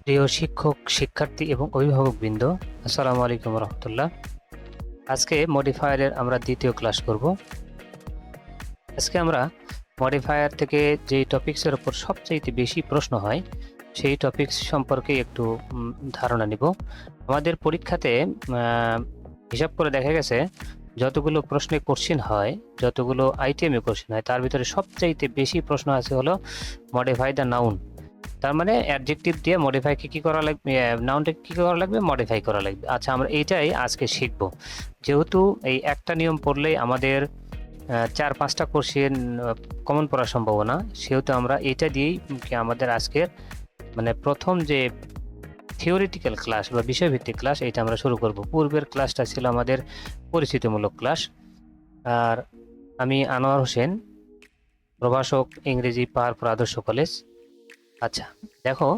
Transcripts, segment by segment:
প্রিয় শিক্ষক, শিক্ষার্থী এবং অভিভাবকবৃন্দ, আসসালামু আলাইকুম রহমতুল্লাহ। আজকে মডিফায়ারের আমরা দ্বিতীয় ক্লাস করব। আজকে আমরা মডিফায়ার থেকে যে টপিক্সের উপর সবচাইতে বেশি প্রশ্ন হয় সেই টপিক্স সম্পর্কে একটু ধারণা নিব। আমাদের পরীক্ষাতে হিসাব করে দেখা গেছে যতগুলো প্রশ্নে কোশ্চিন হয়, যতগুলো আইটেমে কোশ্চিন হয়, তার ভিতরে সবচাইতে বেশি প্রশ্ন আছে হলো মডিফাই দ্য নাউন। তার মানে অ্যাডজেক্টিভ দিয়ে মডিফাইকে কি করা লাগবে, নাউনটাকে কি করা লাগবে, মডিফাই করা লাগবে। আচ্ছা, আমরা এইটাই আজকে শিখব। যেহেতু এই একটা নিয়ম পড়লেই আমাদের 4-5টা কোশ্চেন কমন পড়ার সম্ভাবনা, সেহেতু আমরা এটা দিয়েই আমাদের আজকের মানে প্রথম যে থিওরিটিক্যাল ক্লাস বা বিষয়ভিত্তিক ক্লাস এটা আমরা শুরু করব। পূর্বের ক্লাসটা ছিল আমাদের পরিচিতিমূলক ক্লাস। আর আমি আনোয়ার হোসেন, প্রভাষক, ইংরেজি, পাহাড়পুর আদর্শ কলেজ। আচ্ছা দেখো,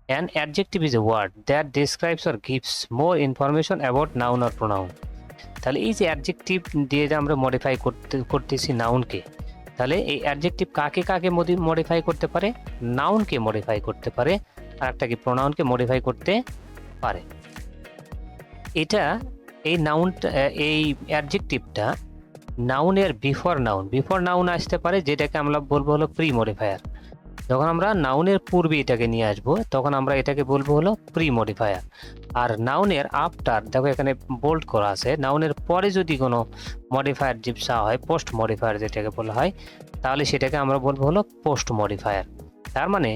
an adjective is a word that describes or gives more information about noun or pronoun। তাহলে এই যে অ্যাডজেক্টিভ দিয়ে যে আমরা মডিফাই করতেছি নাউনকে, তাহলে এই অ্যাডজেক্টিভ কাকে কাকে মডিফাই করতে পারে? নাউনকে মডিফাই করতে পারে, আর একটা কি প্রোনাউনকে মডিফাই করতে পারে। এটা এই নাউনটা, এই অ্যাডজেক্টিভটা নাউনের বিফোর নাউন আসতে পারে, যেটাকে আমরা বলবো হলো প্রি মডিফায়ার। যখন আমরা নাউনের পূর্বে এটাকে নিয়ে আসবো তখন আমরা এটাকে বলবো হলো প্রি মডিফায়ার। আর নাউনের আফটার, দেখো এখানে বোল্ড করা আছে, নাউনের পরে যদি কোনো মডিফায়ার জিপসা হয়, পোস্ট মডিফায়ার যেটাকে বলা হয়, তাহলে সেটাকে আমরা বলবো হলো পোস্ট মডিফায়ার। তার মানে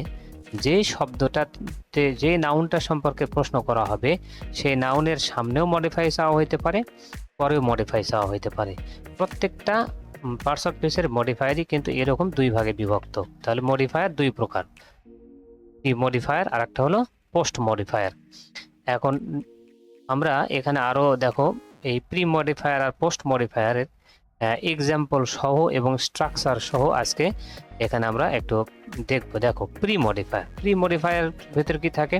যে শব্দটাতে যে নাউনটা সম্পর্কে প্রশ্ন করা হবে সেই নাউনের সামনেও মডিফাই চাওয়া হইতে পারে, পরেও মডিফাই চাওয়া হইতে পারে। প্রত্যেকটা পার্টস অফ স্পিচের মডিফায়ারই কিন্তু এরকম দুই ভাগে বিভক্ত। তাহলে মডিফায়ার দুই প্রকার, প্রি মডিফায়ার আর একটা হলো পোস্ট মডিফায়ার। এখন আমরা এখানে আরো দেখো এই প্রি মডিফায়ার আর পোস্ট মডিফায়ারের এক্সাম্পল সহ এবং স্ট্রাকচার সহ আজকে এখানে আমরা একটু দেখবো। দেখো প্রি মডিফায়ার ভেতরে কি থাকে,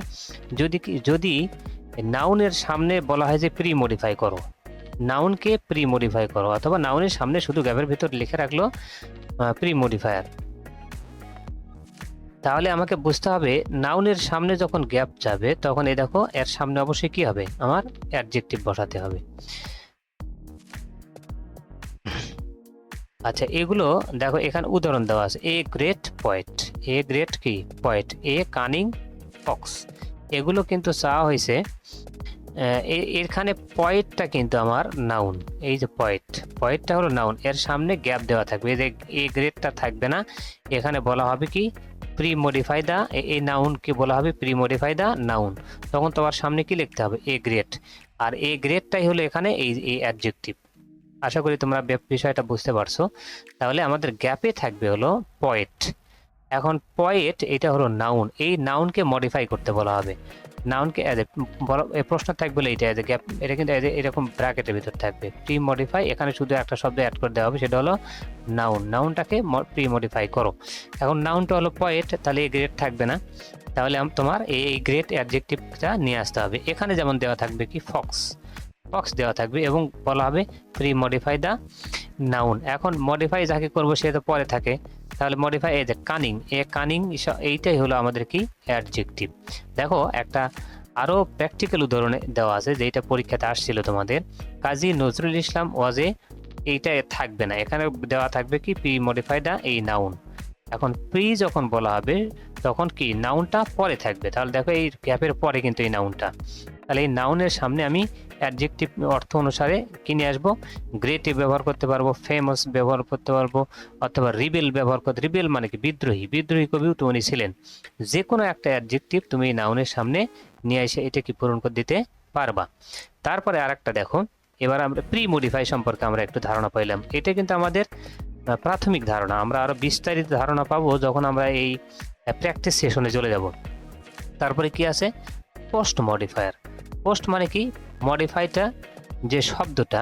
যদি নাউনের সামনে বলা হয় যে প্রি মডিফাই করো, নাউনকে প্রি মডিফাই করো, অথবা নাউনের সামনে শুধু গ্যাপের ভিতর লিখে রাখলো প্রি মডিফায়ার, তাহলে আমাকে বুঝতে হবে নাউনের সামনে যখন গ্যাপ যাবে তখন এই দেখো এর সামনে অবশ্যই কি হবে, আমার অ্যাডজেক্টিভ বসাতে হবে। আচ্ছা, এগুলো দেখো এখানে উদাহরণ দেওয়া আছে। A great poet, a great কি পয়েট, এ কানিং ফক্স, এগুলো কিন্তু চাওয়া হয়েছে। এখানে পয়েটটা কিন্তু আমার নাউন, এই যে পয়েটটা হলো নাউন, এর সামনে গ্যাপ দেওয়া থাকবে, এই যে এ গ্রেটটা থাকবে না, এখানে বলা হবে কি প্রি মডিফাই দা, এই নাউনকে বলা হবে প্রি মডিফাই দা নাউন। তখন তোমার সামনে কি লিখতে হবে, এ গ্রেট। আর এ গ্রেটটাই হলো এখানে এই অ্যাডজেক্টিভ। আশা করি তোমরা বিষয়টা বুঝতে পারছো। তাহলে আমাদের গ্যাপে থাকবে হলো পয়েট। এখন পয়েট এটা হলো নাউন, এই নাউনকে মডিফাই করতে বলা হবে। নাউনকে প্রশ্ন থাকবে এইটা এজ এ গ্যাপ, এটা কিন্তু এরকম ব্র্যাকেটের ভিতর থাকবে প্রি মডিফাই, এখানে শুধু একটা শব্দ অ্যাড করে দেওয়া হবে, সেটা হলো নাউনটাকে প্রি মডিফাই করো। এখন নাউনটা হলো পয়েট, তাহলে এই গ্রেড থাকবে না, তাহলে তোমার এই গ্রেড অ্যাডজেক্টিভটা নিয়ে আসতে হবে। এখানে যেমন দেওয়া থাকবে কি ফক্স দেওয়া থাকবে এবং বলা হবে প্রি মডিফাই দা নাউন। এখন মডিফাই যাকে করবো সে তো পরে থাকে, তাহলে মডিফাই এই যে কানিং, এইটাই হলো আমাদের কি অ্যাডজেক্টিভ। দেখো একটা আরো প্র্যাকটিক্যাল উদাহরণে দেওয়া আছে, যেটা পরীক্ষাতে আসছিল তোমাদের। কাজী নজরুল ইসলাম ওয়াজে, এইটা থাকবে না, এখানে দেওয়া থাকবে কি প্রি মডিফাই দা এই নাউন। এখন প্রি যখন বলা হবে তখন কি নাউনটা পরে থাকবে, তাহলে দেখো এই গ্যাপের পরে কিন্তু এই নাউনটা, তাহলে এই নাউনের সামনে আমি অ্যাডজেক্টিভ অর্থ অনুসারে কি নিয়ে আসবো, গ্রেট ব্যবহার করতে পারবো, ফেমাস ব্যবহার করতে পারবো, অথবা রিবেল ব্যবহার করতে, রিবেল মানে কি বিদ্রোহী কবিও তো উনি ছিলেন। যে কোনো একটা অ্যাডজেক্টিভ তুমি নাউনের সামনে নিয়ে এসে এটা কি পূরণ করে দিতে পারবা। তারপরে আরেকটা দেখো, এবার আমরা প্রি মডিফাই সম্পর্কে আমরা একটু ধারণা পাইলাম। এটা কিন্তু আমাদের প্রাথমিক ধারণা, আমরা আরো বিস্তারিত ধারণা পাবো যখন আমরা এই প্র্যাকটিস সেশনে চলে যাব। তারপরে কি আছে, পোস্ট মডিফায়ার। পোস্ট মানে কি, মডিফাইটা যে শব্দটা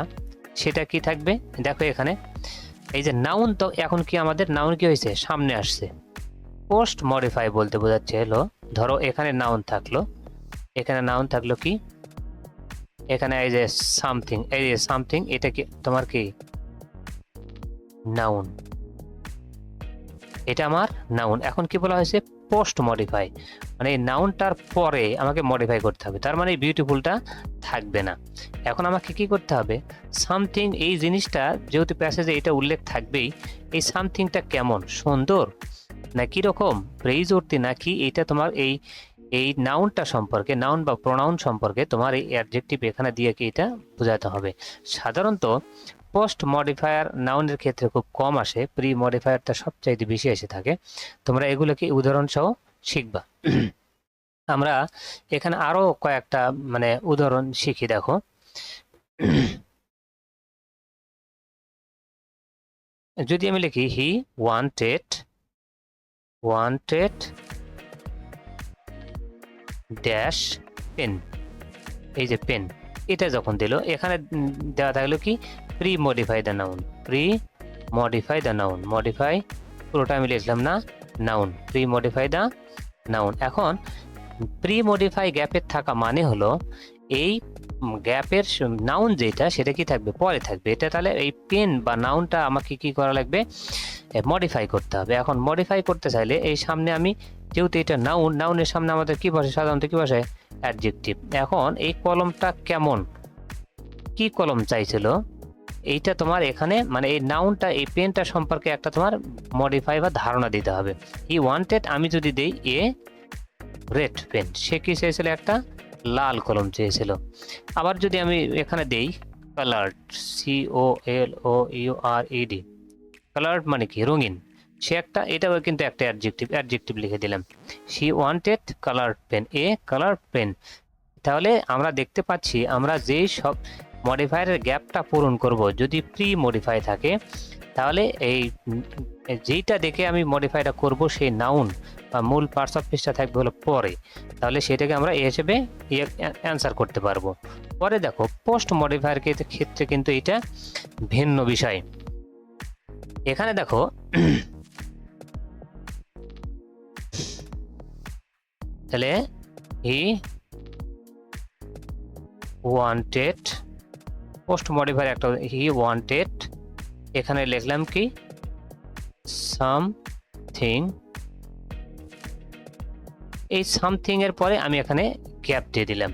সেটা কি থাকবে, দেখো এখানে এই যে নাউন, তো এখন কি আমাদের নাউন কি হয়েছে, সামনে আসছে। পোস্ট মডিফাই বলতে বোঝাচ্ছে হলো, ধরো এখানে নাউন থাকলো, কি এখানে এই যে সামথিং, এটা কি তোমার কি নাউন, এটা আমার নাউন। এখন কি বলা হয়েছে, পোস্ট মডিফাই, মানে এই নাউনটার পরে আমাকে মডিফাই করতে হবে, তার মানে বিউটিফুলটা থাকবে না। এখন আমাকে কি করতে হবে, সামথিং, এই জিনিসটা যেহেতু প্যাসেজে এটা উল্লেখ থাকবেই, এই সামথিংটা কেমন, সুন্দর না কীরকম, প্রেইজওর্থী নাকি, এইটা তোমার এই এই নাউনটা সম্পর্কে, নাউন বা প্রোনাউন সম্পর্কে তোমার এই অ্যাডজেক্টিভ এখানে দিয়ে কি এটা বোঝাতে হবে। সাধারণত পোস্ট মডিফায়ার নাউনের ক্ষেত্রে খুব কম আসে, প্রি মডিফায়ারটা সবচাইতে বেশি এসে থাকে। তোমরা এগুলোকে উদাহরণ সহ শিখবা। আমরা এখানে আরো কয়েকটা মানে উদাহরণ শিখি, দেখো। যদি আমি লিখি হি ওয়ান্টেড ড্যাশ পেন, এই যে পেন, এটা যখন দিল এখানে দেওয়া থাকলো কি pre modify the noun, pre modify the noun, modify পুরোটা আমি লিখলাম না, noun, pre modify the noun. এখন প্রি মডিফাই গ্যাপের থাকা মানে হলো এই গ্যাপের নাউন যেটা সেটা কি থাকবে, পরে থাকবে। এটা তাহলে এই পেন বা নাউনটা আমাকে কি করা লাগবে, মডিফাই করতে হবে। এখন মডিফাই করতে চাইলে এই সামনে আমি, যেহেতু এটা নাউন, নাউনের সামনে আমাদের কি বসে, সাধারণত কি বসে, অ্যাডজেক্টিভ। এখন এই কলমটা কেমন, কি কলম চাইছিল, এইটা তোমার এখানে মানে এই নাউনটা, এই পেনটা সম্পর্কে একটা তোমার মডিফাই বা ধারণা দিতে হবে। হি ওয়ান্টেড, আমি যদি দেই এ রেড পেন, সে কি চেয়েছিল, একটা লাল কলম চেয়েছিল। আবার যদি আমি এখানে দেই কালার্ড, COLOURED, কালার্ড মানে কি, রঙিন, সে একটা, এটাও কিন্তু একটা অ্যাডজেক্টিভ লিখে দিলাম, she wanted coloured pen, a colour pen. তাহলে আমরা দেখতে পাচ্ছি আমরা যেই সব মডিফায়ারের গ্যাপটা পূরণ করব, যদি প্রি মডিফাই থাকে, তাহলে এই যেইটা দেখে আমি মডিফাইটা করব সেই নাউন বা মূল পার্টস অফ স্পিচটা থাকবে হলো পরে, তাহলে সেটাকে আমরা এ হিসেবে অ্যান্সার করতে পারবো। পরে দেখো পোস্ট মডিফায়ার ক্ষেত্রে কিন্তু এটা ভিন্ন বিষয়। এখানে দেখো তাহলে হি ওয়ান্টেড, পোস্ট মডিফায়ার একটা, হি ওয়ান্টেড, এখানে লিখলাম কি সামথিং, এই সামথিং এর পরে আমি এখানে গ্যাপ দিয়ে দিলাম।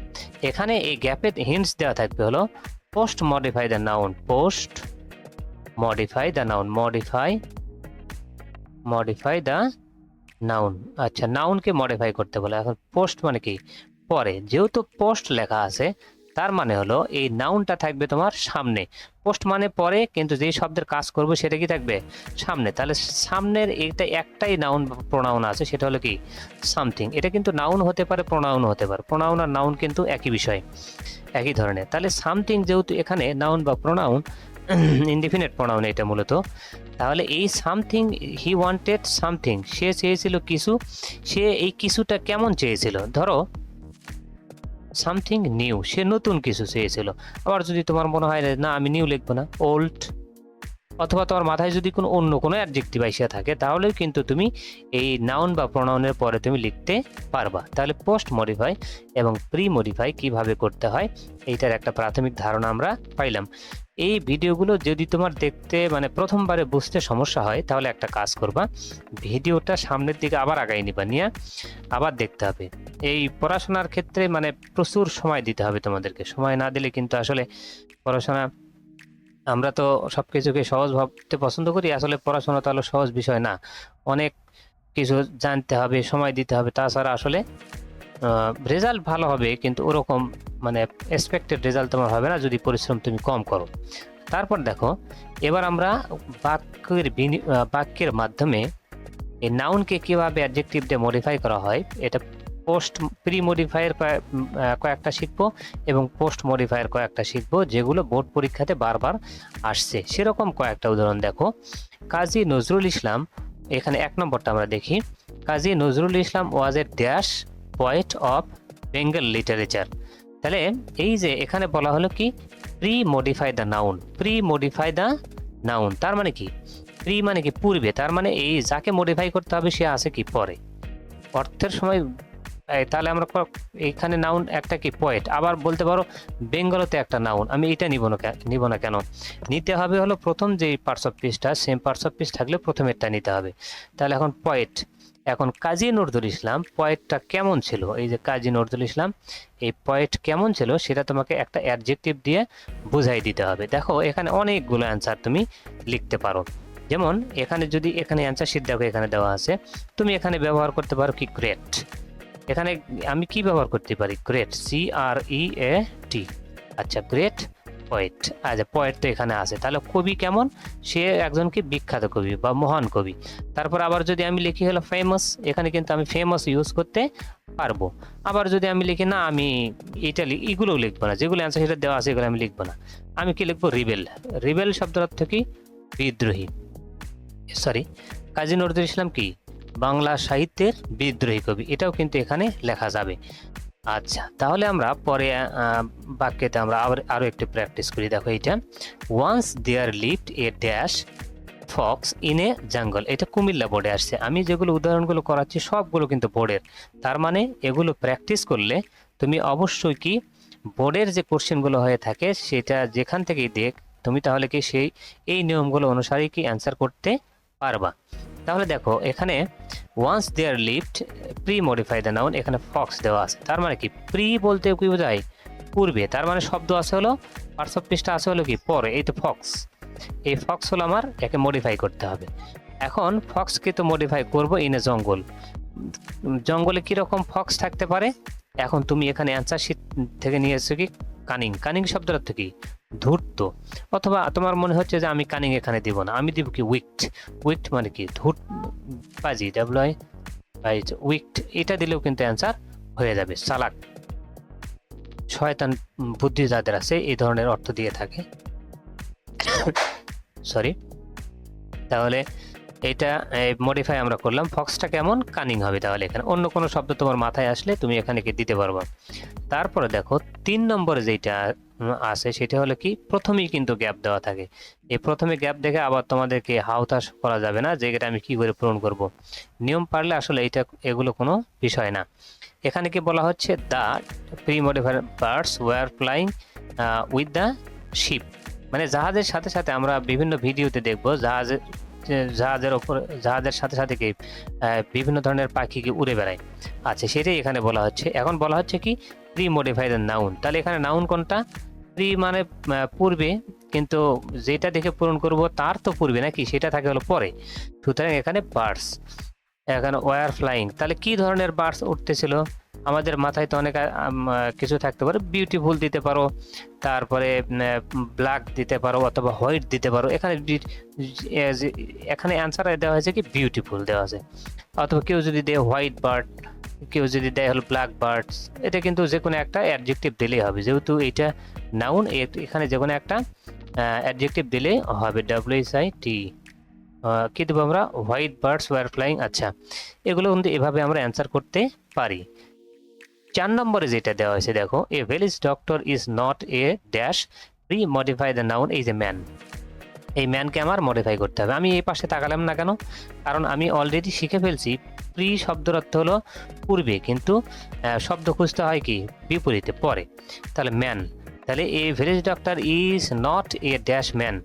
এখানে এই গ্যাপের হিন্টস দেওয়া থাকবে হলো post modify the noun, post modify the noun, modify the noun. আচ্ছা, নাউনকে মডিফাই করতে বলে। এখন পোস্ট মানে কি, পরে, যেহেতু পোস্ট লেখা আছে তার মানে হলো এই নাউনটা থাকবে তোমার সামনে, পোস্ট মানে পরে, কিন্তু যেই শব্দের কাজ করবে সেটা কি থাকবে সামনে। তাহলে সামনের এইটা একটাই নাউন প্রোনাউন আছে, সেটা হলো কি সামথিং। এটা কিন্তু নাউন হতে পারে, প্রোনাউন হতে পারে, প্রোনাউন আর নাউন কিন্তু একই বিষয়, একই ধরনের। তাহলে সামথিং যেহেতু এখানে নাউন বা প্রোনাউন, ইনডিফিনিট প্রোনাউন এটা মূলত, তাহলে এই সামথিং, হি ওয়ান্টেড সামথিং, সে চেয়েছিল কিছু, সে এই কিছুটা কেমন চেয়েছিল, ধরো সামথিং নিউ, সে নতুন কিছু চেয়েছিল। আবার যদি তোমার মনে হয় না আমি নিউ লিখবো না, ওল্ড, অথবা তোমার মাথায় যদি কোনো অন্য কোনো অ্যাডজেক্টিভ আইসা থাকে, তাহলেও কিন্তু তুমি এই নাউন বা প্রোনাউনের পরে তুমি লিখতে পারবা। তাহলে পোস্ট মডিফাই এবং প্রি মডিফাই কিভাবে করতে হয় এইটার একটা প্রাথমিক ধারণা আমরা পাইলাম। এই ভিডিওগুলো যদি তোমার দেখতে মানে প্রথমবারে বুঝতে সমস্যা হয়, তাহলে একটা কাজ করবা, ভিডিওটা সামনের দিকে আবার আগাই নিবা, নিয়ে আবার দেখতে হবে। এই পড়াশোনার ক্ষেত্রে মানে প্রচুর সময় দিতে হবে তোমাদেরকে, সময় না দিলে কিন্তু আসলে পড়াশোনা, আমরা তো সব কিছুকে সহজ ভাবতে পছন্দ করি, আসলে পড়াশোনা তো হলো সহজ বিষয় না, অনেক কিছু জানতে হবে, সময় দিতে হবে। তাছাড়া আসলে রেজাল্ট ভালো হবে, কিন্তু ওরকম মানে এক্সপেক্টেড রেজাল্ট তোমার হবে না যদি পরিশ্রম তুমি কম করো। তারপর দেখো, এবার আমরা বাক্যের মাধ্যমে এই নাউনকে কীভাবে অ্যাডজেক্টিভ দিয়ে মডিফাই করা হয়, এটা পোস্ট প্রি মডিফায়ার কয়েকটা শিখবো এবং পোস্ট মডিফায়ার কয়েকটা শিখবো, যেগুলো বোর্ড পরীক্ষাতে বারবার আসছে। সেরকম কয়েকটা উদাহরণ দেখো। কাজী নজরুল ইসলাম, এখানে 1 নম্বরটা আমরা দেখি, Kazi Nazrul Islam was a dash poet of Bengal literature. তাহলে এই যে এখানে বলা হলো কি pre modify the noun, pre modify the noun, তার মানে কি প্রি মানে কি পূর্বে, তার মানে এই যাকে মডিফাই করতে হবে সে আছে কি পরে, অর্থের সময়। তাহলে আমরা এখানে নাউন একটা কি পোয়েট, আবার বলতে পারো বেঙ্গলতে একটা নাউন, আমি এটা নিব না কেন, নিতে হবে হলো প্রথম যে পার্টস অফ স্পিচটা, সেম পার্টস অফ স্পিচ থাকলে প্রথমেরটা নিতে হবে। তাহলে এখন পোয়েট, এখন কাজী নজরুল ইসলাম পয়েটটা কেমন ছিল, এই যে কাজী নজরুল ইসলাম এই পয়েট কেমন ছিল সেটা তোমাকে একটা অ্যাডজেক্টিভ দিয়ে বুঝাই দিতে হবে। দেখো এখানে অনেকগুলো অ্যান্সার তুমি লিখতে পারো। যেমন এখানে যদি এখানে অ্যান্সার শিট দেখো এখানে দেওয়া আছে, তুমি এখানে ব্যবহার করতে পারো কি গ্রেট। এখানে আমি কি ব্যবহার করতে পারি, গ্রেট, CREAT। আচ্ছা গ্রেট পয়েট, আচ্ছা পয়েট তো এখানে আছে, তাহলে কবি কেমন, সে একজন কি বিখ্যাত কবি বা মহান কবি। তারপর আবার যদি আমি লিখি হলো ফেমাস, এখানে কিন্তু আমি ফেমাস ইউজ করতে পারবো। আবার যদি আমি লিখি না আমি ইটালি, এগুলো লিখবো না, যেগুলো অ্যান্সার সেটা দেওয়া আছে এগুলো আমি লিখবো না। আমি কি লিখবো, রিবেল। রিবেল শব্দের অর্থ কি, বিদ্রোহী। সরি, কাজী নজরুল ইসলাম কি বাংলা সাহিত্যের বিদ্রোহী কবি, এটাও কিন্তু এখানে লেখা যাবে। আচ্ছা তাহলে আমরা পরে বাক্যতে আমরা আরো একটু প্র্যাকটিস করি। দেখো এইটা, once there lived a dash fox in a jungle, এটা কুমিল্লা বোর্ডে আসছে। আমি যেগুলো উদাহরণগুলো করাচ্ছি সবগুলো কিন্তু বোর্ডের, তার মানে এগুলো প্র্যাকটিস করলে তুমি অবশ্যই কি বোর্ডের যে কোশ্চেনগুলো হয়ে থাকে সেটা যেখান থেকেই দেখ তুমি তাহলে কি সেই এই নিয়মগুলো অনুসারে কি অ্যান্সার করতে পারবা। তাহলে দেখো এখানে once there lived, pre modify the noun, এখানে ফক্স দেওয়া আছে, তার মানে কি প্রি বলতে কি বোঝায়, পূর্বে, তার মানে শব্দ আছে হলো পার্টস অফ স্পিচটা আছে হলো কি পরে, এই তো ফক্স, এই ফক্স হলো আমার, একে মডিফাই করতে হবে। এখন ফক্সকে তো মডিফাই করব ইন এ জঙ্গল, জঙ্গলে কিরকম ফক্স থাকতে পারে। এখন তুমি এখানে অ্যান্সার শিট থেকে নিয়ে এসছো কি কানিং, কানিং শব্দের অর্থ কি ধূর্ত, অথবা তোমার মনে হচ্ছে যে আমি কানিং এখানে দিব না, আমি দিব কি উইকড। উইকড মানে কি ধূর্ত বাজি, উইকড, এটা দিলেও কিন্তু অ্যান্সার হয়ে যাবে। চালাক, শয়তান বুদ্ধি যাদের আছে এই ধরনের অর্থ দিয়ে থাকে। সরি, তাহলে এটা মডিফাই আমরা করলাম, ফক্সটা কেমন কানিং হবে। তাহলে এখানে অন্য কোনো শব্দ তোমার মাথায় আসলে তুমি এখানে কি দিতে পারবো। তারপরে দেখো 3 নম্বরে যেটা আছে সেটা হলো কি প্রথমেই কিন্তু গ্যাপ দেওয়া থাকে, এই প্রথমে গ্যাপ দেখে আবার তোমাদেরকে হাউতাশ করা যাবে না যে এটা আমি কি করে পূরণ করব। নিয়ম পারলে আসলে এগুলো কোনো বিষয় না। এখানে কি বলা হচ্ছে, the pre modified birds were flying with the ship, মানে জাহাজের সাথে সাথে আমরা বিভিন্ন ভিডিওতে দেখবো জাহাজের ওপর, জাহাজের সাথে সাথে কি বিভিন্ন ধরনের পাখি কি উড়ে বেড়ায়। আচ্ছা সেটাই এখানে বলা হচ্ছে। এখন বলা হচ্ছে কি প্রি মডিফাইড নাউন, তাহলে এখানে নাউন কোনটা, প্রি মানে পূর্বে, কিন্তু যেটা দেখে পূরণ করব তার তো পূর্বে নাকি, সেটা থাকে হলো পরে। সুতরাং এখানে বার্ডস, এখানে ওয়ার ফ্লাইং, তাহলে কি ধরনের বার্ডস উঠতেছিল, আমাদের মাথায় তো অনেক কিছু থাকতে পারে, বিউটিফুল দিতে পারো, তারপরে ব্ল্যাক দিতে পারো অথবা হোয়াইট দিতে পারো। এখানে এখানে অ্যান্সার দেওয়া হয়েছে কি বিউটিফুল দেওয়া আছে, অথবা কেউ যদি দেয় হোয়াইট বার্ড, কেউ যদি দেয় হলো ব্ল্যাক বার্ডস, এটা কিন্তু যে কোনো একটা অ্যাডজেক্টিভ দিলেই হবে, যেহেতু এটা নাউন, এখানে যে কোনো একটা অ্যাডজেক্টিভ দিলে হবে। WHIT কি দেবো আমরা, হোয়াইট বার্ডস ওয়ার ফ্লাইং। আচ্ছা এগুলো কিন্তু এভাবে আমরা অ্যান্সার করতে পারি। 4 নম্বরে যেটা দেওয়া হয়েছে দেখো, a village doctor is not a dash, pre modify the noun is a man, এই ম্যানকে আমার মডিফাই করতে হবে। আমি এই পাশে তাকালাম না কেন, কারণ আমি অলরেডি শিখে ফেলছি প্রি শব্দের অর্থ হলো পূর্বে, কিন্তু শব্দ খুঁজতে হয় কি বিপরীতে পরে। তাহলে ম্যান, তাহলে a village doctor is not a dash man,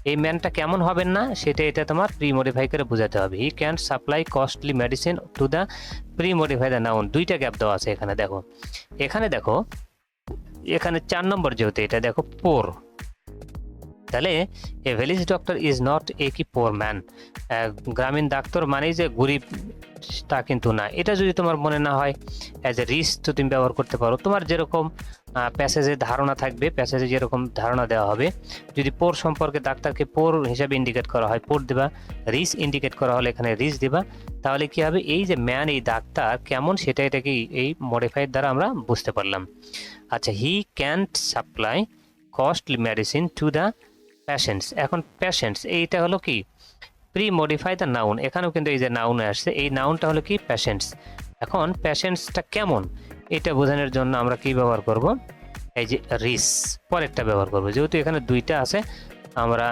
এই ম্যানটা কেমন হবেন না সেটা এটা তোমার প্রি মডিফাই করে বোঝাতে হবে। He can supply costly medicine to the pre modify the noun, দুইটা গ্যাপ দেওয়া আছে এখানে দেখো। এখানে দেখো এখানে 4 নম্বর যেহেতু এটা দেখো পোর, তাহলে a village doctor is not a কি পোর ম্যান, গ্রামীণ ডাক্তার মানেই যে গরিব তা কিন্তু না। এটা যদি তোমার মনে না হয় অ্যাজ এ রিচ তো তুমি ব্যবহার করতে পারো, তোমার যেরকম প্যাসেজে ধারণা থাকবে, প্যাসেজে যেরকম ধারণা দেওয়া হবে, যদি পোর সম্পর্কে ডাক্তারকে পোর হিসাবে ইন্ডিকেট করা হয় পোর দিবা, রিচ ইন্ডিকেট করা হলে এখানে রিচ দিবা। তাহলে কি হবে, এই যে ম্যান এই ডাক্তার কেমন সেটা এটাকে এই মডিফাইড দ্বারা আমরা বুঝতে পারলাম। আচ্ছা হি can't supply costly medicine to the patients, এখন প্যাশেন্টস এইটা হলো কি প্রি মডিফাই দ্য নাউন, এখানেও কিন্তু এই যে নাউন আসছে, এই নাউনটা হলো কি প্যাশেন্টস। এখন প্যাশেন্টসটা কেমন এটা বোঝানোর জন্য আমরা কি ব্যবহার করব, এই যে রিস পরেরটা ব্যবহার করব, যেহেতু এখানে দুইটা আছে আমরা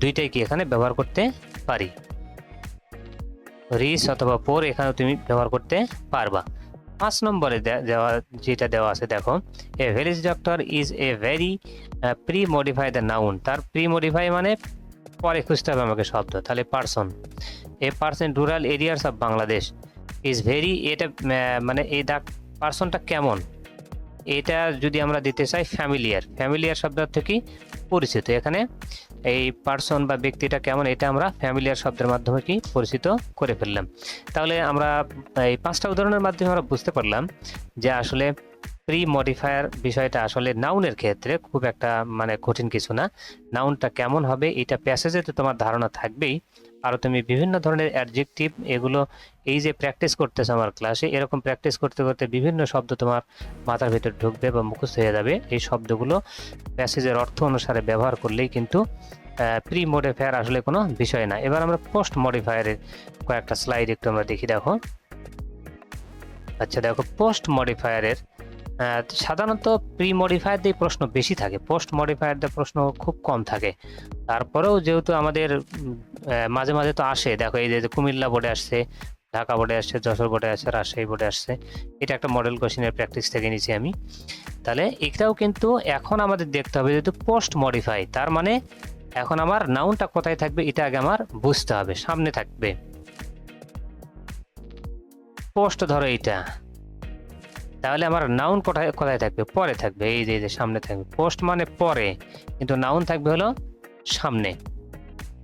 দুইটাই কি এখানে ব্যবহার করতে পারি, রিস অথবা পোর এখানেও তুমি ব্যবহার করতে পারবা। 5 নম্বরে দেওয়া যেটা দেওয়া আছে দেখো, a village doctor is a very pre modify the noun, তার প্রি মডিফাই মানে পরে খুঁজতে হবে আমাকে শব্দ, তাহলে person, a person rural areas of Bangladesh is very, এটা মানে এই দা পার্সনটা কেমন, এটা যদি আমরা দিতে চাই ফ্যামিলিয়ার, ফ্যামিলিয়ার শব্দ থেকে পরিচিত। এখানে এই পার্সন বা ব্যক্তিটা কেমন, এটা আমরা ফ্যামিলিয়ার শব্দের মাধ্যমে কি পরিচিত করে ফেললাম। তাহলে আমরা এই 5টা উদাহরণের মাধ্যমে আমরা বুঝতে পারলাম যে আসলে প্রি মডিফায়ার বিষয়টা আসলে নাউনের ক্ষেত্রে খুব একটা মানে কঠিন কিছু না। নাউনটা কেমন হবে এটা প্যাসেজে তো তোমার ধারণা থাকবেই, আর তুমি বিভিন্ন ধরনের অ্যাডজেক্টিভ এগুলো এই যে প্র্যাকটিস করতেছো আমার ক্লাসে, এরকম প্র্যাকটিস করতে করতে বিভিন্ন শব্দ তোমার মাথার ভিতর ঢুকবে বা মুখস্থ হয়ে যাবে। এই শব্দগুলো প্যাসেজের অর্থ অনুসারে ব্যবহার করলেই কিন্তু প্রি মডিফায়ার আসলে কোনো বিষয় না। এবার আমরা পোস্ট মডিফায়ারের কয়েকটা স্লাইড একটু আমরা দেখি, দেখো। আচ্ছা দেখো, পোস্ট মডিফায়ারের সাধারণত প্রি মডিফায়ার দিয়ে প্রশ্ন বেশি থাকে, পোস্ট মডিফায়ার দিয়ে প্রশ্ন খুব কম থাকে। তারপরেও যেহেতু আমাদের মাঝে মাঝে তো আসে, দেখো এই যে কুমিল্লা বোর্ডে আসছে, ঢাকা বোর্ডে আসছে, যশোর বোর্ডে আসছে, রাজশাহী বোর্ডে আসছে, এটা একটা মডেল কোশ্চেনের প্র্যাকটিস থেকে নিয়েছি আমি। তাহলে এটাও কিন্তু এখন আমাদের দেখতে হবে, যেহেতু পোস্ট মডিফাই, তার মানে এখন আমার নাউনটা কোথায় থাকবে এটা আগে আমার বুঝতে হবে, সামনে থাকবে। পোস্ট ধরো এইটা, তাহলে আমার নাউন কোথায় কোথায় থাকবে, পরে থাকবে, এই যে সামনে থাকবে। পোস্ট মানে পরে, কিন্তু নাউন থাকবে হলো সামনে।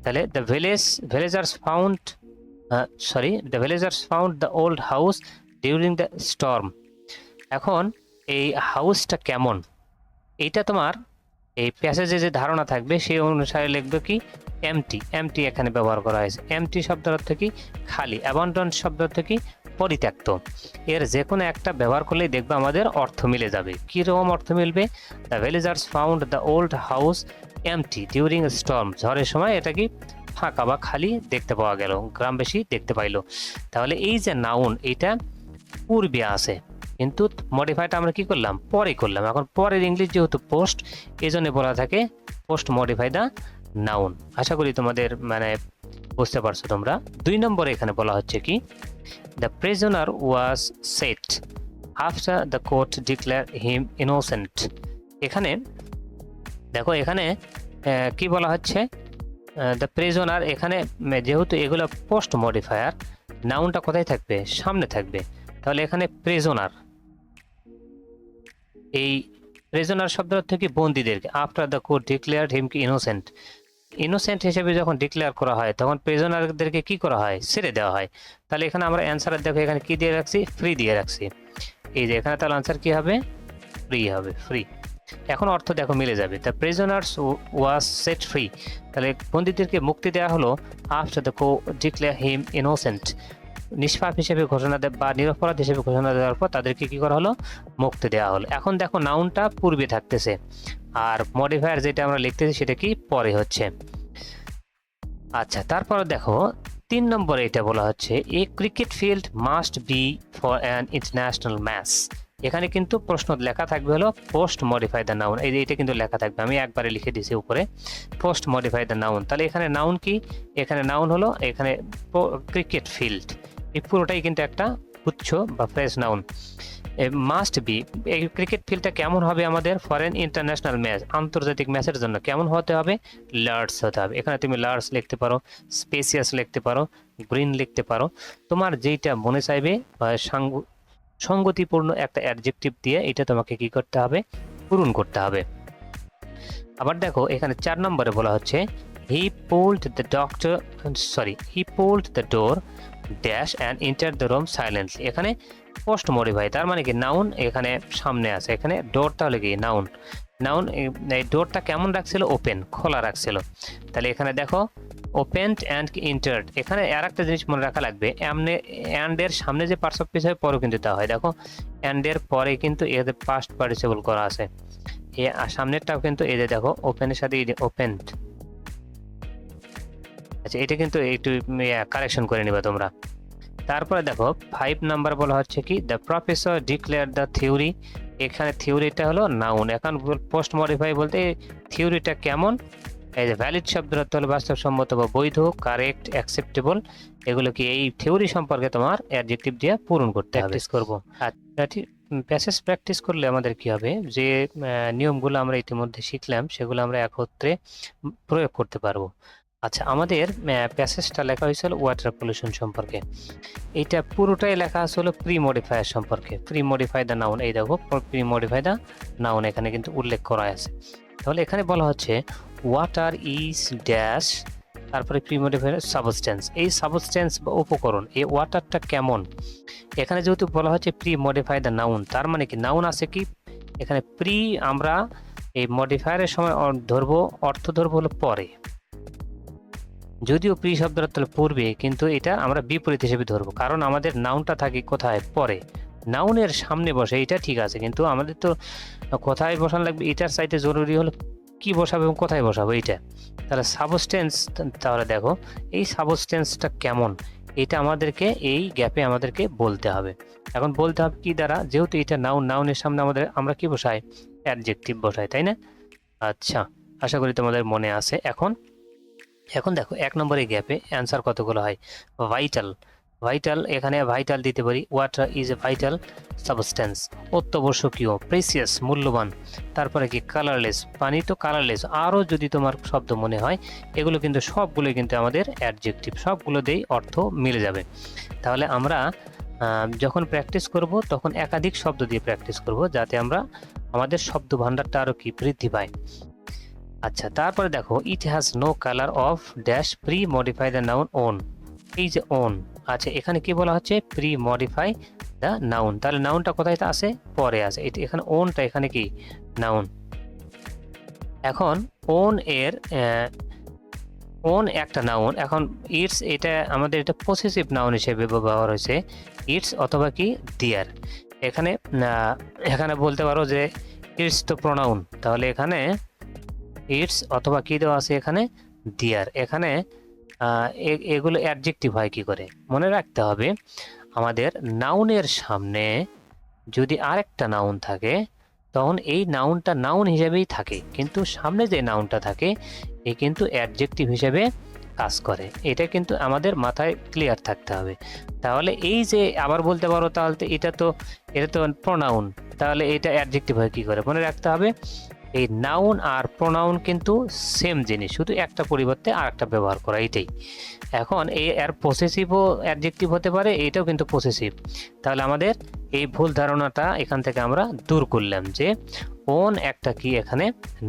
তাহলে the villagers found the old house during the storm. এখন এই হাউসটা কেমন, এইটা তোমার এই প্যাসেজে যে ধারণা থাকবে সেই অনুসারে লিখবে কি এমটি এখানে ব্যবহার করা হয়েছে। এমটি শব্দের অর্থ কি খালি, অ্যাবান্ডন শব্দ অর্থ কি পরিত্যক্ত। এর যে কোনো একটা ব্যবহার করলেই দেখবে আমাদের অর্থ মিলে যাবে। কীরকম অর্থ মিলবে? The villagers found the old house empty during storm, ঝড়ের সময় এটা কি ফাঁকা বা খালি দেখতে পাওয়া গেল, গ্রামবাসী দেখতে পাইলো। তাহলে এই যে নাউন, এটা পূর্বে আছে, কিন্তু মডিফাইটা আমরা কি করলাম, পরে করলাম। এখন পরের ইংলিশ যেহেতু পোস্ট, এই জন্য বলা থাকে পোস্ট মডিফাই দ্য নাউন। আশা করি তোমাদের মানে বুঝতে পারছো তোমরা। 2 নম্বরে এখানে বলা হচ্ছে কি, the prisoner was set after the court declare him innocent. এখানে দেখো, এখানে কি বলা হচ্ছে, দ্য প্রিজনার, এখানে যেহেতু এগুলো পোস্ট মডিফায়ার, নাউনটা কোথায় থাকবে, সামনে থাকবে। তাহলে এখানে প্রিজনার, এই প্রিজনার শব্দ থেকে বন্দীদেরকে, আফটার দ্য কোর্ট ডিক্লেয়ার্ড হিম কি ইনোসেন্ট, ইনোসেন্ট হিসেবে যখন ডিক্লেয়ার করা হয় তখন প্রিজনারদেরকে কি করা হয়, ছেড়ে দেওয়া হয়। তাহলে এখানে আমরা অ্যান্সার দেখো, এখানে কি দিয়ে রাখছি, ফ্রি দিয়ে রাখছি। এই যে এখানে তাহলে আনসার কি হবে, ফ্রি হবে, ফ্রি। এখন অর্থ দেখো মিলে যাবে, the prisoners was set free, তাহলে বন্দীদেরকে মুক্তি দেওয়া হলো after the court declare him innocent, নিষ্পাপ হিসেবে ঘোষণা বা নিরপরাধ হিসেবে ঘোষণা দেওয়ার পর তাদেরকে কি করা হলো, মুক্তি দেওয়া হলো। এখন দেখো নাউনটা পূর্বে থাকতেছে, আর মডিফায়ার যেটা আমরা লিখতেছি সেটা কি পরে হচ্ছে। আচ্ছা, তারপরে দেখো 3 নম্বরে এটা বলা হচ্ছে, a cricket field must be for an international match. এখানে কিন্তু প্রশ্ন লেখা থাকবে হলো পোস্ট মডিফাই দ্য নাউন, এই যে এটা কিন্তু লেখা থাকবে, আমি একবারে লিখে দিয়েছি উপরে, পোস্ট মডিফাই দ্য নাউন। তাহলে এখানে নাউন কি, এখানে নাউন হলো এখানে ক্রিকেট ফিল্ড, এই পুরোটাই কিন্তু একটা গুচ্ছ বা ফ্রেজ নাউন। মাস্ট বি, এই ক্রিকেট ফিল্ডটা কেমন হবে আমাদের, ফরেন ইন্টারন্যাশনাল ম্যাচ, আন্তর্জাতিক ম্যাচের জন্য কেমন হতে হবে, লার্জ হতে হবে। এখানে তুমি লার্জ লিখতে পারো, স্পেসিয়াস লিখতে পারো, গ্রিন লিখতে পারো, তোমার যেইটা মনে চাইবে বা সঙ্গতিপূর্ণ একটা অ্যাডজেক্টিভ দিয়ে এটা তোমাকে কি করতে হবে, পূরণ করতে হবে। আবার দেখো এখানে 4 নম্বরে বলা হচ্ছে, he pulled the door dash and enter the room silently. এখানে পোস্ট মডিফাই, তার মানে কি নাউন এখানে সামনে আছে, এখানে ডোরটা হলে কি নাউন, এই ডোরটা কেমন রাখছিল, ওপেন, খোলা রাখছিল। তাহলে এখানে দেখো ওপেনড অ্যান্ড এন্টার্ড, এখানে আর একটা জিনিস মনে রাখা লাগবে, অ্যান্ড এর সামনে যে পার্টস অফ স্পিচ হয় পরেও কিন্তু তা হয়। দেখো অ্যান্ড এর পরে কিন্তু এদের পাস্ট পার্টিসিপল করা আছে, সামনেরটাও কিন্তু এই যে দেখো ওপেনের সাথে ওপেনড। আচ্ছা, এটা কিন্তু একটু কারেকশন করে নিবা তোমরা। তারপরে দেখো 5 নাম্বার বলা হচ্ছে কি, the professor declare the theory. এখানে থিওরিটা হলো নাউন। এখন পোস্ট মডিফাই বলতে থিওরিটা কেমন, এই যে ভ্যালিড শব্দের অর্থ হলো বাস্তবসম্মত বা বৈধ, কারেক্ট, অ্যাকসেপ্টেবল। এগুলো কি এই থিওরি সম্পর্কে তোমার অ্যাডজেক্টিভ দিয়ে পূরণ করতে হবে। প্র্যাকটিস করব। আচ্ছা, প্যাসেজ প্র্যাকটিস করলে আমাদের কি হবে, যে নিয়মগুলো আমরা ইতিমধ্যে শিখলাম সেগুলো আমরা একত্রে প্রয়োগ করতে পারবো। আচ্ছা, আমাদের প্যাসেজটা লেখা হয়েছিল ওয়াটার পলিউশন সম্পর্কে। এইটা পুরোটাই লেখা আছে হলো প্রি মডিফায়ার সম্পর্কে। প্রি মডিফাই দ্য নাউন, এই দেখো প্রি মডিফাই দ্য নাউন এখানে কিন্তু উল্লেখ করা আছে। তাহলে এখানে বলা হচ্ছে ওয়াটার ইজ ড্যাশ, তারপরে প্রি মডিফায়ার সাবস্টেন্স। এই সাবস্টেন্স বা উপকরণ, এই ওয়াটারটা কেমন। এখানে যেহেতু বলা হচ্ছে প্রি মডিফাই দ্য নাউন, তার মানে কি নাউন আছে কি এখানে প্রি, আমরা এই মডিফায়ারের সময় ধরবো, অর্থ ধরবো হলো পরে, যদিও প্রি শব্দের অর্থ হলো পূর্বে, কিন্তু এটা আমরা বিপরীত হিসেবে ধরবো, কারণ আমাদের নাউনটা থাকে কোথায়, পরে। নাউনের সামনে বসে এটা ঠিক আছে, কিন্তু আমাদের তো কোথায় বসানো লাগবে এটার চাইতে জরুরি হলো কি বসাবো এবং কোথায় বসাবো এইটা। তাহলে সাবস্টেন্স, তাহলে দেখো এই সাবস্টেন্সটা কেমন, এটা আমাদেরকে এই গ্যাপে আমাদেরকে বলতে হবে। এখন বলতে হবে কি দ্বারা, যেহেতু এটা নাউন, নাউনের সামনে আমাদের আমরা কি বসাই, অ্যাডজেক্টিভ বসাই, তাই না? আচ্ছা, আশা করি তোমাদের মনে আছে। এখন এখন দেখো 1 নম্বরে গ্যাপে অ্যান্সার কতগুলো হয়। ভাইটাল, ভাইটাল, এখানে ভাইটাল দিতে পারি। Water is a vital substance, অত্যাবশ্যকীয়, প্রেসিয়াস, মূল্যবান। তারপরে কি কালারলেস, পানি তো কালারলেস। আরও যদি তোমার শব্দ মনে হয়, এগুলো কিন্তু সবগুলোই কিন্তু আমাদের অ্যাডজেক্টিভ, সবগুলো দিয়েই অর্থ মিলে যাবে। তাহলে আমরা যখন প্র্যাকটিস করব তখন একাধিক শব্দ দিয়ে প্র্যাকটিস করব, যাতে আমরা আমাদের শব্দ ভাণ্ডারটা আরও কি বৃদ্ধি পায়। আচ্ছা, তারপরে দেখো it has no colour of dash pre modify the noun own. এই যে ওন, আচ্ছা এখানে কি বলা হচ্ছে, প্রি মডিফাই দ্য নাউন। তাহলে নাউনটা কোথায় আছে, পরে আছে। এটা এখানে ওনটা এখানে কি নাউন। এখন ওন এর ওন একটা নাউন। এখন ইটস, এটা আমাদের এটা পসেসিভ নাউন হিসেবে ব্যবহার হয়েছে, ইটস অথবা কি দিয়ার। এখানে এখানে বলতে পারো যে ইটস তো প্রোনাউন, তাহলে এখানে ইটস অথবা কি দেওয়া আছে এখানে, দিয়ার। এখানে এগুলো অ্যাডজেক্টিভ হয় কি করে, মনে রাখতে হবে আমাদের নাউনের সামনে যদি আরেকটা নাউন থাকে তখন এই নাউনটা নাউন হিসেবেই থাকে, কিন্তু সামনে যে নাউনটা থাকে এ কিন্তু অ্যাডজেক্টিভ হিসেবে কাজ করে। এটা কিন্তু আমাদের মাথায় ক্লিয়ার থাকতে হবে। তাহলে এই যে আবার বলতে পারো, তাহলে তো এটা তো প্রোনাউন, তাহলে এটা অ্যাডজেক্টিভ হয় কি করে, মনে রাখতে হবে এই নাউন আর প্রোনাউন কিন্তু সেম জিনিস, শুধু একটা পরিবর্তে আর একটা ব্যবহার করা, এটাই। এখন এর পসেসিভও অ্যাডজেক্টিভ হতে পারে, এটাও কিন্তু পসেসিভ। তাহলে আমাদের এই ভুল ধারণাটা এখান থেকে আমরা দূর করলাম যে ওন একটা কি এখানে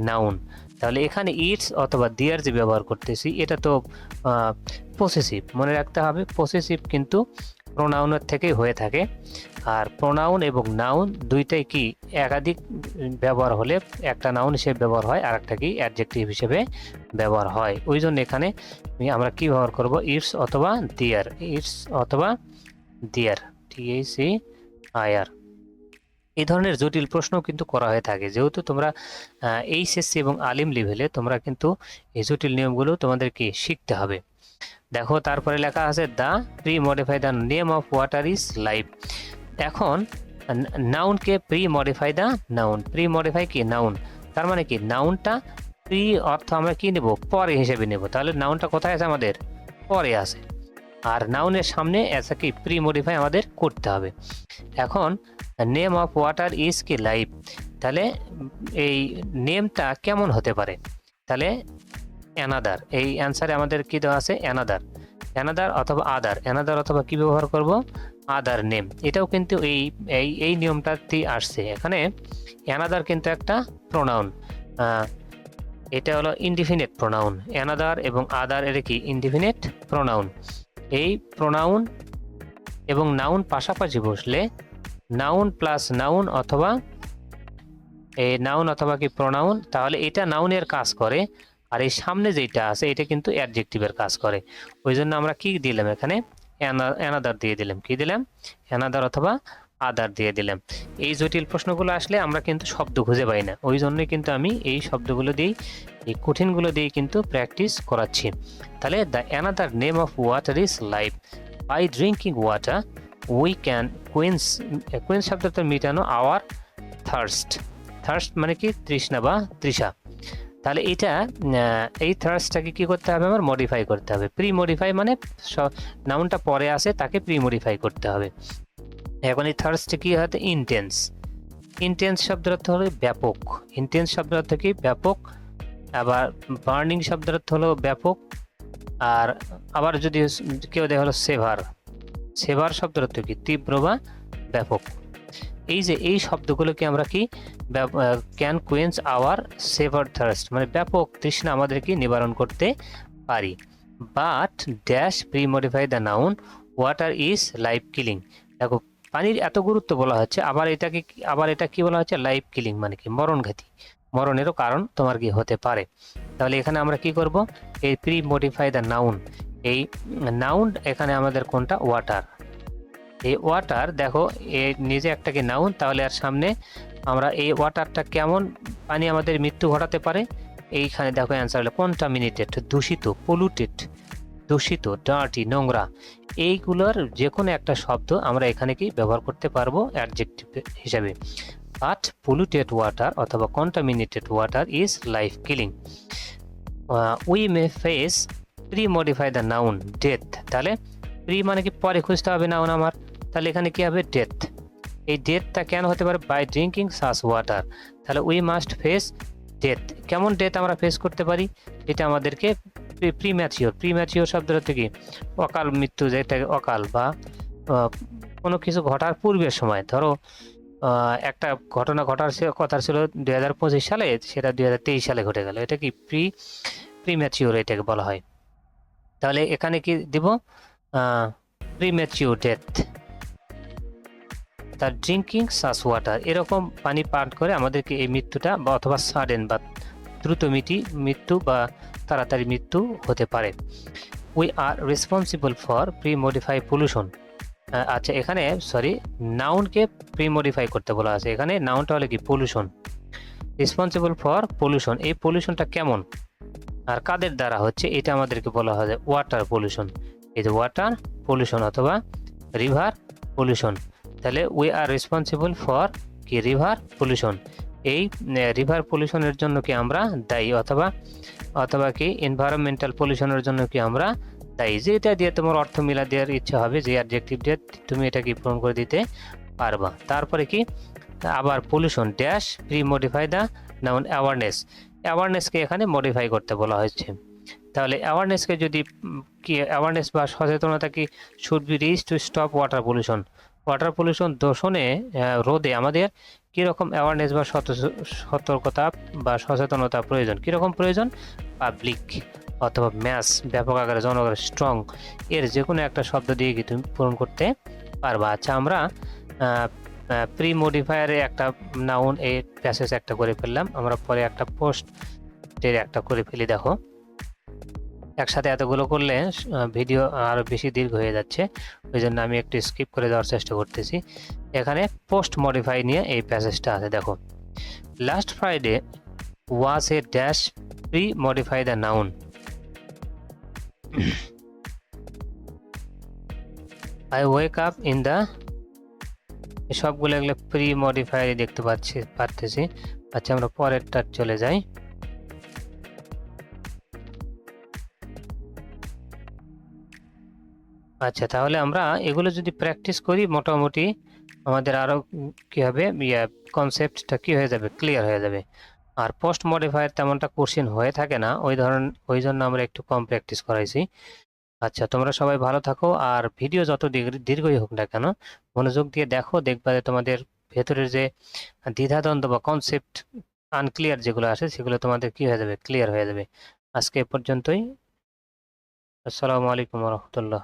নাউন। তাহলে এখানে ইটস অথবা দিয়ার যে ব্যবহার করতেছি এটা তো পসেসিভ, মনে রাখতে হবে পসেসিভ কিন্তু প্রোনাউনের থেকেই হয়ে থাকে। আর প্রোনাউন এবং নাউন দুইটাই কি একাধিক ব্যবহার হলে একটা নাউন হিসেবে ব্যবহার হয়, আর একটা কি অ্যাডজেক্টিভ হিসেবে ব্যবহার হয়। ওই জন্য এখানে আমরা কি ব্যবহার করব, ইটস অথবা দিয়ার, ইটস অথবা দিয়ার, THEIR। এই ধরনের জটিল প্রশ্ন কিন্তু করা হয়ে থাকে, যেহেতু তোমরা এইচএসসি এবং আলিম লেভেলে তোমরা কিন্তু এই জটিল নিয়মগুলো তোমাদেরকে শিখতে হবে। দেখো তারপরে লেখা আছে the pre modify the name of water is life. এখন নাউনকে pre modify the noun, pre modify কি নাউন, তার মানে কি নাউনটা প্রি অর্থ আমরা কি নেব, পরে হিসেবে নেব। তাহলে নাউনটা কোথায় আছে, আমাদের পরে আছে, আর নাউনের সামনে আছে কি প্রি মডিফাই আমাদের করতে হবে। এখন নেম অফ ওয়াটার ইজ কি লাইফ, তাহলে এই নেমটা কেমন হতে পারে, তাহলে অ্যানাদার, এই অ্যান্সারে আমাদের কি দেওয়া আছে, অ্যানাদার, অ্যানাদার অথবা আদার, অ্যানাদার অথবা কি ব্যবহার করব, আদার নেম। এটাও কিন্তু এই নিয়মটাতেই আসছে। এখানে অ্যানাদার কিন্তু একটা প্রোনাউন, এটা হলো ইনডিফিনিট প্রোনাউন। অ্যানাদার এবং আদার এর কি ইনডিফিনিট প্রোনাউন। এই প্রোনাউন এবং নাউন পাশাপাশি বসলে নাউন প্লাস নাউন অথবা এই নাউন অথবা কি প্রোনাউন, তাহলে এটা নাউনের কাজ করে, আর এই সামনে যেটা আছে এটা কিন্তু অ্যাডজেক্টিভের কাজ করে। ওই জন্য আমরা কি দিলাম এখানে, অ্যানাদার দিয়ে দিলাম, কি দিলাম, অ্যানাদার অথবা আদার দিয়ে দিলাম। এই জটিল প্রশ্নগুলো আসলে আমরা কিন্তু শব্দ খুঁজে পাই না, ওই জন্যই কিন্তু আমি এই শব্দগুলো দিয়েই, এই কঠিনগুলো দিয়েই কিন্তু প্র্যাকটিস করাচ্ছি। তাহলে the another name of water is life, by drinking water we can quench শব্দটা মিটানো আওয়ার থার্স্ট। থার্স্ট মানে কি তৃষ্ণা বা তৃষা। তাহলে এটা এই থার্স্টটাকে কি করতে হবে, আমার মডিফাই করতে হবে। প্রি মডিফাই মানে নাউনটা পরে আসে তাকে প্রি মডিফাই করতে হবে। এখন এই থার্স্টে কি হয়, ইন্টেন্স, ইন্টেন্স শব্দের অর্থ হলো ব্যাপক, ইন্টেন্স শব্দের অর্থ কি ব্যাপক। আবার বার্নিং শব্দের অর্থ হলো ব্যাপক, আর আবার যদি কেউ দেখা হলো সেভার, সেভার শব্দের অর্থ কি? তীব্র বা ব্যাপক। এই যে এই শব্দগুলোকে আমরা কি ক্যান কুয়েন্স আওয়ার সেভার থার্স্ট, মানে ব্যাপক তৃষ্ণা আমাদেরকে নিবারণ করতে পারি। But dash pre modify the noun water is life killing. দেখো পানির এত গুরুত্ব বলা হচ্ছে, আবার এটা কি বলা হচ্ছে? লাইফ কিলিং, মানে কি? মরণঘাতী, মরণেরও কারণ তোমার কি হতে পারে। তাহলে এখানে আমরা কি করব? এই প্রি মডিফাই দ্য নাউন, এই নাউন এখানে আমাদের কোনটা? ওয়াটার। এই ওয়াটার দেখো এ নিজে একটা কি নাউন, তাহলে আর সামনে আমরা এই ওয়াটারটা কেমন পানি আমাদের মৃত্যু ঘটাতে পারে? এইখানে দেখো অ্যান্সার হলো কন্টামিনেটেড, দূষিত, পলুটেড, দূষিত, ডার্টি, নোংরা। এইগুলোর যে কোনো একটা শব্দ আমরা এখানে কি ব্যবহার করতে পারবো অ্যাডজেক্টিভ হিসাবে। বাট পলুটেড ওয়াটার অথবা contaminated water is life killing. We may face pre modify the noun death. তাহলে প্রি মানে কি? পরে খুঁজতে হবে নাউন আমার, তাহলে এখানে কি হবে? ডেথ। এই ডেথটা কেন হতে পারে? By drinking such water. তাহলে উই মাস্ট ফেস ডেথ। কেমন ডেথ আমরা ফেস করতে পারি? এটা আমাদেরকে প্রিম্যাচিওর, প্রিম্যাচিওর শব্দের হচ্ছে কি? অকাল মৃত্যু, যেটা অকাল বা কোনো কিছু ঘটার পূর্বের সময়। ধরো একটা ঘটনা ঘটার কথা ছিল 2025 সালে, সেটা 2023 সালে ঘটে গেল, এটা কি? প্রিম্যাচিওর এটাকে বলা হয়। তাহলে এখানে কি দিব? Premature death. তার ড্রিঙ্কিং সাচ ওয়াটার, এরকম পানি পান করে আমাদেরকে এই মৃত্যুটা বা অথবা সাডেন বা দ্রুত মৃত্যু বা তাড়াতাড়ি মৃত্যু হতে পারে। We are responsible for pre modify pollution. আচ্ছা এখানে সরি, নাউনকে প্রি মডিফাই করতে বলা আছে। এখানে নাউনটা হলে কি? পলিউশন। রেসপন্সিবল ফর পলিউশন, এই পলিউশনটা কেমন আর কাদের দ্বারা হচ্ছে? এটা আমাদেরকে বলা হয় ওয়াটার পলিউশন। এই যে ওয়াটার পলিউশন অথবা রিভার পলিউশন। তাহলে উই আর রেসপন্সিবল ফর কি? River pollution. এই রিভার পলিউশনের জন্য কি আমরা দায়ী, অথবা কি এনভায়রনমেন্টাল পলিউশনের জন্য কি আমরা দায়ী। যেটা দিয়ে তোমার অর্থ মিলা দেওয়ার ইচ্ছা হবে, যে অ্যাডজেক্টিভ দিয়ে তুমি এটা কি পূরণ করে দিতে পারবা। তারপরে কি? আবার pollution dash pre modify the noun awareness. অ্যাওয়ারনেসকে এখানে মডিফাই করতে বলা হয়েছে। তাহলে অ্যাওয়ারনেসকে যদি কি অ্যাওয়ারনেস বা সচেতনতা কি? Should be reach to stop water pollution. Water pollution দূষণে রোধে আমাদের কীরকম অ্যাওয়ারনেস বা সতর্কতা বা সচেতনতা প্রয়োজন? কীরকম প্রয়োজন? পাবলিক অথবা ম্যাস, ব্যাপক আকারে, জনগণ, স্ট্রং, এর যে কোনো একটা শব্দ দিয়ে কি তুমি পূরণ করতে পারবা। আচ্ছা আমরা প্রি মডিফায়ারে একটা নাউন এই প্যাসেজ একটা করে ফেললাম, আমরা পরে একটা পোস্টের একটা করে ফেলি। দেখো একসাথে এতগুলো করলে ভিডিও আরও বেশি দীর্ঘ হয়ে যাচ্ছে, ওই জন্য আমি একটু স্কিপ করে দেওয়ার চেষ্টা করতেছি। এখানে পোস্ট মডিফাই নিয়ে এই প্যাসেজটা আছে। দেখো last Friday was a dash pre modify the noun. I wake up in the, সবগুলো এগুলো প্রি মডিফাই দেখতে পারতেছি। আচ্ছা আমরা পরেরটা চলে যাই। আচ্ছা তাহলে আমরা এগুলো যদি প্র্যাকটিস করি মোটামুটি আমাদের আরও কী হবে, কনসেপ্টটা কী হয়ে যাবে? ক্লিয়ার হয়ে যাবে। আর পোস্ট মডিফায়ার তেমনটা কোশ্চেন হয়ে থাকে না, ওই জন্য আমরা একটু কম প্র্যাকটিস করাইছি। আচ্ছা তোমরা সবাই ভালো থাকো, আর ভিডিও যত দীর্ঘই হোক না কেন মনোযোগ দিয়ে দেখো, দেখবা যে তোমাদের ভেতরের যে দ্বিধাদ্বন্দ্ব বা কনসেপ্ট আনক্লিয়ার যেগুলো আসে সেগুলো তোমাদের কী হয়ে যাবে? ক্লিয়ার হয়ে যাবে। আজকে এ পর্যন্তই। আসসালামু আলাইকুম রহমতুল্লাহ।